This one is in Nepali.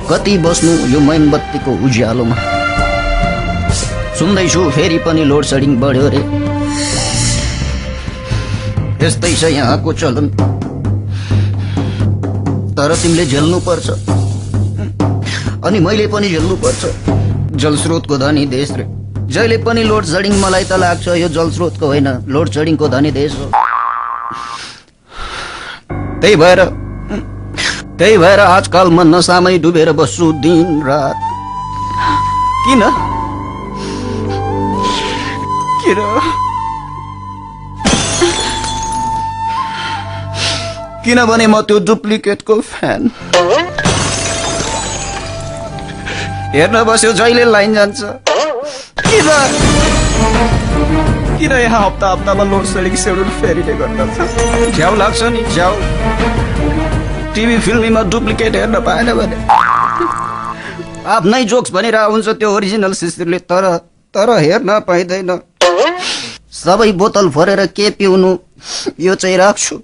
कति बस्नु यो मैनबत्तीको उज्यालोमा। सुन्दैछु फेरि पनि लोड सेडिङ बढ्यो रे। यस्तै छ यहाँको चलन, तर तिमीले झेल्नु पर्छ अनि मैले पनि झेल्नु पर्छ। जलस्रोतको धनी देश रे, जहिले पनि लोड सेडिङ। मलाई त लाग्छ यो जलस्रोतको होइन, लोड सेडिङको धनी देश हो। त्यही भएर आजकल म नसामै डुबेर बस्छु दिन रात। किनभने म त्यो डुप्लिकेटको फ्यान। हेर्न बस्यो जहिले लाइन जान्छ। किन यहाँ हप्तामा लोड सेडिङ सेड्युल फेरिने गर्दछ? झ्याउ लाग्छ नि झ्याउ। टिभी फिल्मीमा डुप्लिकेट हेर्न पाएन भने आफ्नै जोक्स भनेर हुन्छ त्यो ओरिजिनल शिशिरले, तर हेर्न पाइँदैन। सबै बोतल भरेर के पिउनु, यो चाहिँ राख्छु।